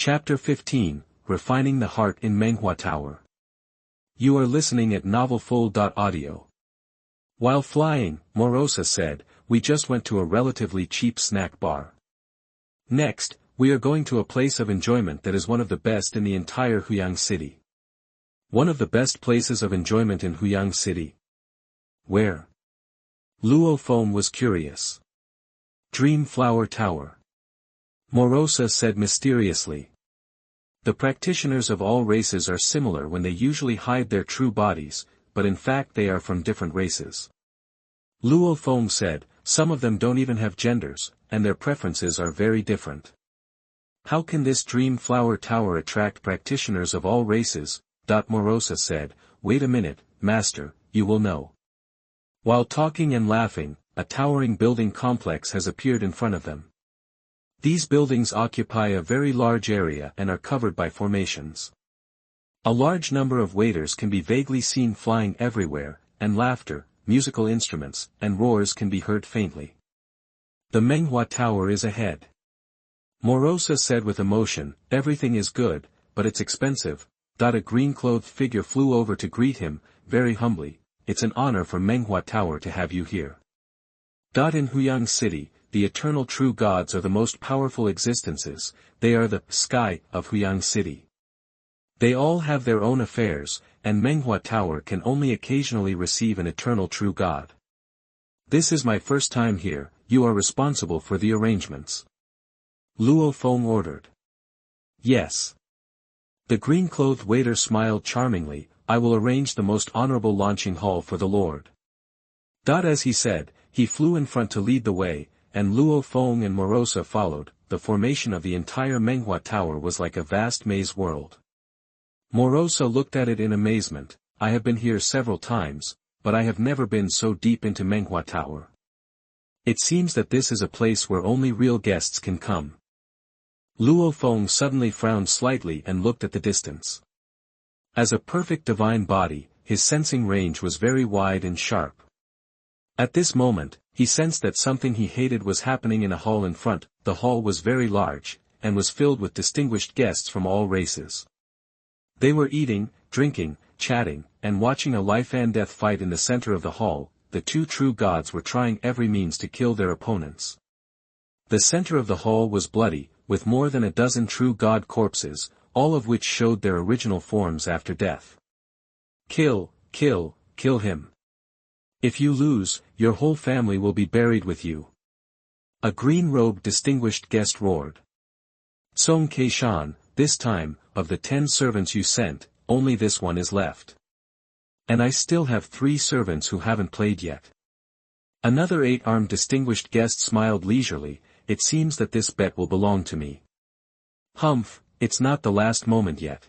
Chapter 15, Refining the Heart in Menghua Tower. You are listening at NovelsThe. While flying, Morosa said, we just went to a relatively cheap snack bar. Next, we are going to a place of enjoyment that is one of the best in the entire Huyang City. One of the best places of enjoyment in Huyang City. Where? Luo Feng was curious. Dream Flower Tower. Morosa said mysteriously. The practitioners of all races are similar when they usually hide their true bodies, but in fact they are from different races. Luo Feng said, some of them don't even have genders, and their preferences are very different. How can this Dream Flower Tower attract practitioners of all races? Morosa said, wait a minute, master, you will know. While talking and laughing, a towering building complex has appeared in front of them. These buildings occupy a very large area and are covered by formations. A large number of waiters can be vaguely seen flying everywhere, and laughter, musical instruments, and roars can be heard faintly. The Menghua Tower is ahead. Morosa said with emotion, everything is good, but it's expensive. A green-clothed figure flew over to greet him, very humbly, it's an honor for Menghua Tower to have you here. In Huyang City, the eternal true gods are the most powerful existences, they are the sky of Huyang City. They all have their own affairs, and Menghua Tower can only occasionally receive an eternal true god. This is my first time here, you are responsible for the arrangements. Luo Feng ordered. Yes. The green-clothed waiter smiled charmingly, I will arrange the most honorable launching hall for the Lord. As he said, he flew in front to lead the way, and Luo Feng and Morosa followed. The formation of the entire Menghua Tower was like a vast maze world. Morosa looked at it in amazement, I have been here several times, but I have never been so deep into Menghua Tower. It seems that this is a place where only real guests can come. Luo Feng suddenly frowned slightly and looked at the distance. As a perfect divine body, his sensing range was very wide and sharp. At this moment, he sensed that something he hated was happening in a hall in front. The hall was very large, and was filled with distinguished guests from all races. They were eating, drinking, chatting, and watching a life-and-death fight in the center of the hall. The two true gods were trying every means to kill their opponents. The center of the hall was bloody, with more than a dozen true god corpses, all of which showed their original forms after death. Kill, kill, kill him. If you lose, your whole family will be buried with you. A green-robed distinguished guest roared. Song Keishan, this time, of the 10 servants you sent, only this one is left. And I still have 3 servants who haven't played yet. Another 8-armed distinguished guest smiled leisurely, it seems that this bet will belong to me. Humph, it's not the last moment yet.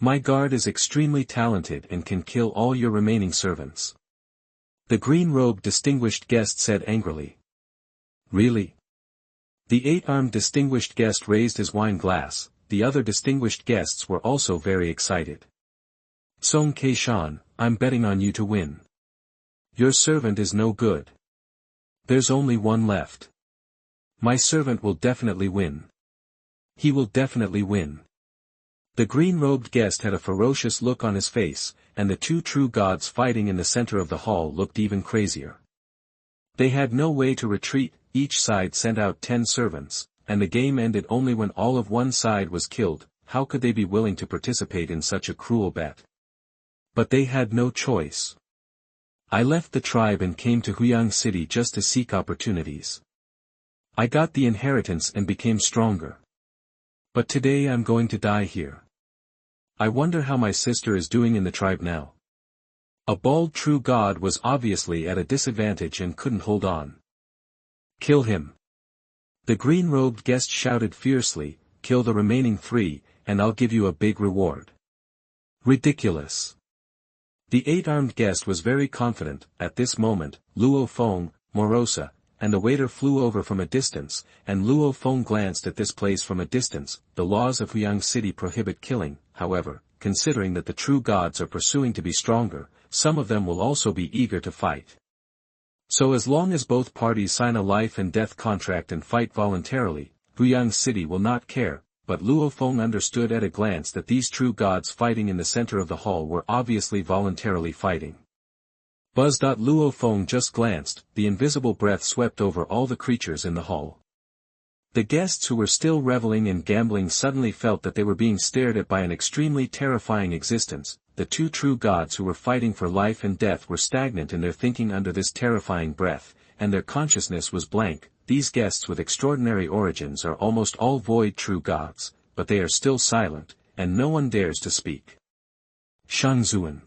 My guard is extremely talented and can kill all your remaining servants. The green-robed distinguished guest said angrily. Really? The 8-armed distinguished guest raised his wine glass, the other distinguished guests were also very excited. Song Keishan, I'm betting on you to win. Your servant is no good. There's only one left. My servant will definitely win. He will definitely win. The green-robed guest had a ferocious look on his face, and the two true gods fighting in the center of the hall looked even crazier. They had no way to retreat, each side sent out 10 servants, and the game ended only when all of one side was killed. How could they be willing to participate in such a cruel bet? But they had no choice. I left the tribe and came to Huyang City just to seek opportunities. I got the inheritance and became stronger. But today I'm going to die here. I wonder how my sister is doing in the tribe now. A bald true god was obviously at a disadvantage and couldn't hold on. Kill him. The green-robed guest shouted fiercely, kill the remaining 3, and I'll give you a big reward. Ridiculous. The 8-armed guest was very confident. At this moment, Luo Feng, Morosa, and the waiter flew over from a distance, and Luo Feng glanced at this place from a distance. The laws of Huyang City prohibit killing, however, considering that the true gods are pursuing to be stronger, some of them will also be eager to fight. So as long as both parties sign a life and death contract and fight voluntarily, Huyang City will not care. but Luo Feng understood at a glance that these true gods fighting in the center of the hall were obviously voluntarily fighting. Buzz. Luo Feng just glanced, the invisible breath swept over all the creatures in the hall. The guests who were still reveling and gambling suddenly felt that they were being stared at by an extremely terrifying existence. The two true gods who were fighting for life and death were stagnant in their thinking under this terrifying breath, and their consciousness was blank. These guests with extraordinary origins are almost all void true gods, but they are still silent, and no one dares to speak. Shangzuan.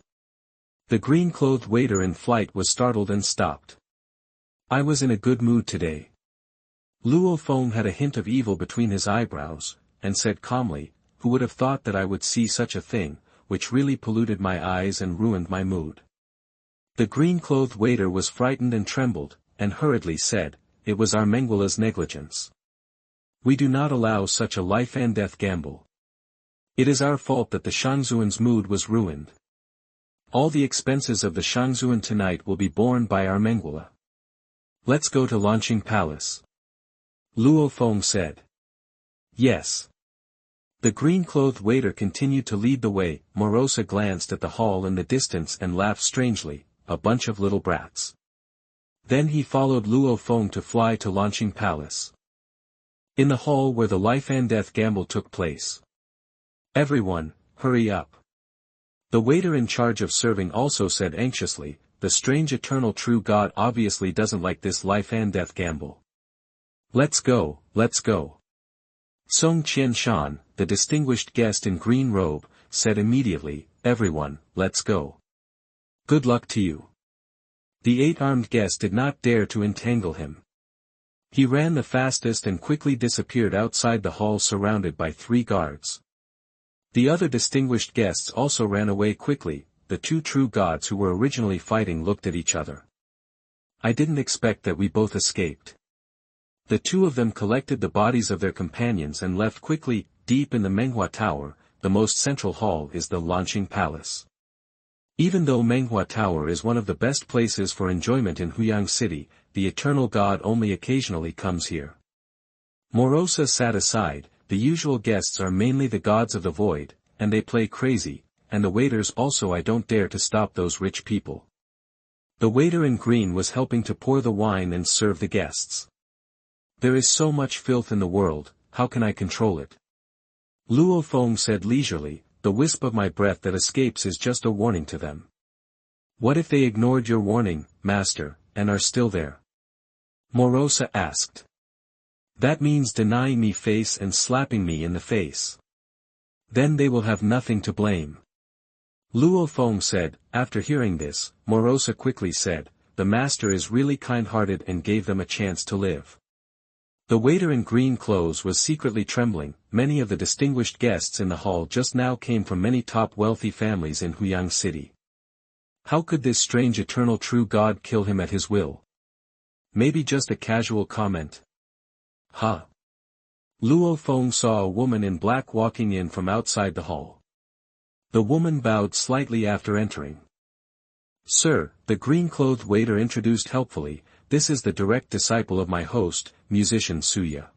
The green-clothed waiter in flight was startled and stopped. I was in a good mood today. Luo Feng had a hint of evil between his eyebrows, and said calmly, who would have thought that I would see such a thing, which really polluted my eyes and ruined my mood. The green-clothed waiter was frightened and trembled, and hurriedly said, it was our Mengua's negligence. We do not allow such a life-and-death gamble. It is our fault that the Shangzuan's mood was ruined. All the expenses of the Shangzuan tonight will be borne by our Menghua. Let's go to Launching Palace. Luo Feng said. Yes. The green-clothed waiter continued to lead the way. Morosa glanced at the hall in the distance and laughed strangely, a bunch of little brats. Then he followed Luo Feng to fly to Launching Palace. In the hall where the life-and-death gamble took place. Everyone, hurry up. The waiter in charge of serving also said anxiously, the strange eternal true god obviously doesn't like this life-and-death gamble. Let's go, let's go. Song Qianshan, the distinguished guest in green robe, said immediately, everyone, let's go. Good luck to you. The eight-armed guest did not dare to entangle him. He ran the fastest and quickly disappeared outside the hall surrounded by 3 guards. The other distinguished guests also ran away quickly. The two true gods who were originally fighting looked at each other. I didn't expect that we both escaped. The two of them collected the bodies of their companions and left quickly. Deep in the Menghua Tower, the most central hall is the Launching Palace. Even though Menghua Tower is one of the best places for enjoyment in Huyang City, the eternal god only occasionally comes here. Morosa sat aside. The usual guests are mainly the gods of the void, and they play crazy, and the waiters also. I don't dare to stop those rich people. The waiter in green was helping to pour the wine and serve the guests. There is so much filth in the world, how can I control it? Luo Feng said leisurely, the wisp of my breath that escapes is just a warning to them. What if they ignored your warning, master, and are still there? Morosa asked. That means denying me face and slapping me in the face. Then they will have nothing to blame. Luo Feng said. After hearing this, Morosa quickly said, the master is really kind-hearted and gave them a chance to live. The waiter in green clothes was secretly trembling. Many of the distinguished guests in the hall just now came from many top wealthy families in Huyang City. How could this strange eternal true god kill him at his will? Maybe just a casual comment. Huh. Luo Feng saw a woman in black walking in from outside the hall. The woman bowed slightly after entering. Sir, the green-clothed waiter introduced helpfully, this is the direct disciple of my host, musician Suya.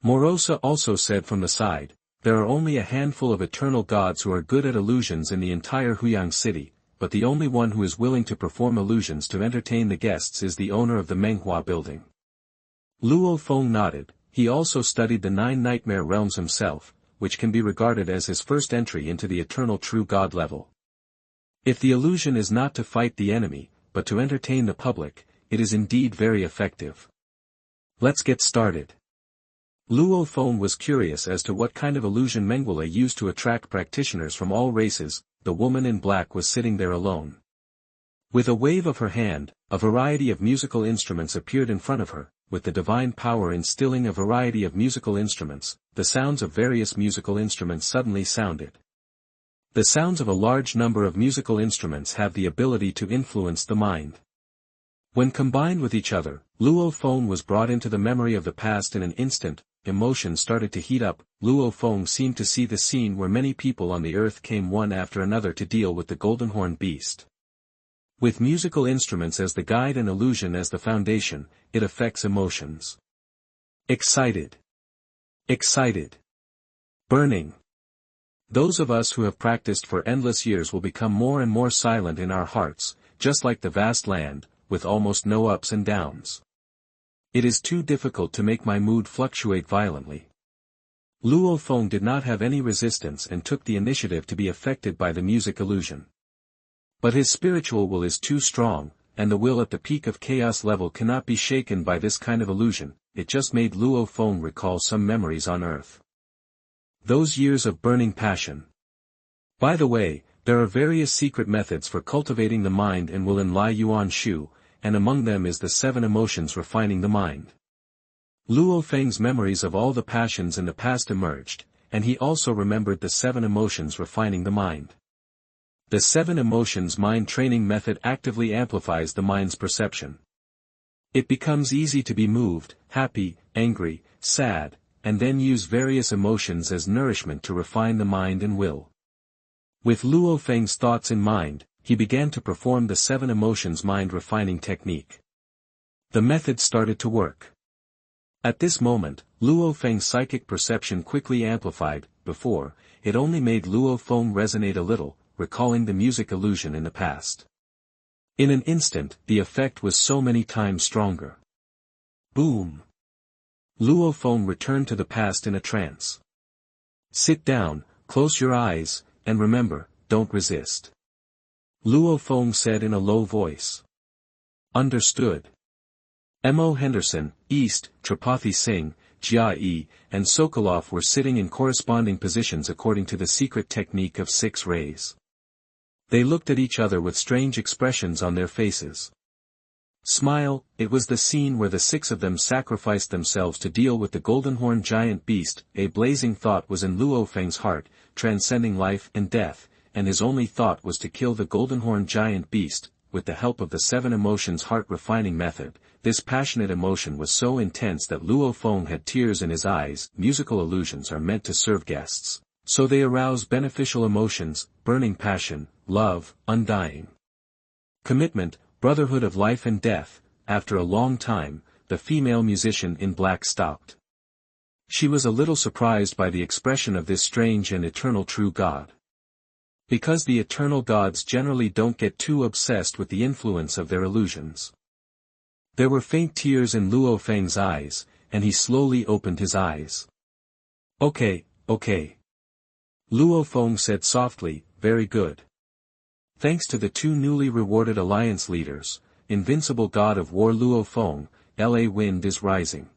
Morosa also said from the side, there are only a handful of eternal gods who are good at illusions in the entire Huyang City, but the only one who is willing to perform illusions to entertain the guests is the owner of the Menghua building. Luo Feng nodded. He also studied the 9 nightmare realms himself, which can be regarded as his first entry into the eternal true god level. If the illusion is not to fight the enemy, but to entertain the public, it is indeed very effective. Let's get started. Luo Feng was curious as to what kind of illusion Menghua used to attract practitioners from all races. The woman in black was sitting there alone. With a wave of her hand, a variety of musical instruments appeared in front of her. With the divine power instilling a variety of musical instruments, the sounds of various musical instruments suddenly sounded. The sounds of a large number of musical instruments have the ability to influence the mind. When combined with each other, Luo Feng was brought into the memory of the past in an instant. Emotions started to heat up. Luo Feng seemed to see the scene where many people on the earth came one after another to deal with the golden horn beast. With musical instruments as the guide and illusion as the foundation, it affects emotions. Excited. Excited. Burning. Those of us who have practiced for endless years will become more and more silent in our hearts, just like the vast land, with almost no ups and downs. It is too difficult to make my mood fluctuate violently. Luo Feng did not have any resistance and took the initiative to be affected by the music illusion. But his spiritual will is too strong, and the will at the peak of chaos level cannot be shaken by this kind of illusion. It just made Luo Feng recall some memories on Earth. Those years of burning passion. By the way, there are various secret methods for cultivating the mind and will in Lai Yuan Shu, and among them is the 7 emotions refining the mind. Luo Feng's memories of all the passions in the past emerged, and he also remembered the 7 emotions refining the mind. The 7 emotions mind training method actively amplifies the mind's perception. It becomes easy to be moved, happy, angry, sad, and then use various emotions as nourishment to refine the mind and will. With Luo Feng's thoughts in mind, he began to perform the 7 emotions mind refining technique. The method started to work. At this moment, Luo Feng's psychic perception quickly amplified. Before, it only made Luo Feng resonate a little, recalling the music illusion in the past. In an instant, the effect was so many times stronger. Boom! Luo Feng returned to the past in a trance. Sit down, close your eyes, and remember, don't resist. Luo Feng said in a low voice. Understood. M.O. Henderson, East, Tripathi Singh, Jia Yi, and Sokolov were sitting in corresponding positions according to the secret technique of 6 rays. They looked at each other with strange expressions on their faces. Smile, it was the scene where the 6 of them sacrificed themselves to deal with the golden-horned giant beast. A blazing thought was in Luo Feng's heart, transcending life and death, and his only thought was to kill the golden-horned giant beast. With the help of the 7 emotions heart-refining method, this passionate emotion was so intense that Luo Feng had tears in his eyes. Musical illusions are meant to serve guests, so they arouse beneficial emotions, burning passion, love, undying commitment, brotherhood of life and death. After a long time, the female musician in black stopped. She was a little surprised by the expression of this strange and eternal true God. Because the eternal gods generally don't get too obsessed with the influence of their illusions. There were faint tears in Luo Feng's eyes, and he slowly opened his eyes. Okay. Luo Feng said softly, very good. Thanks to the 2 newly rewarded alliance leaders, Invincible God of War Luo Feng, La Wind is rising.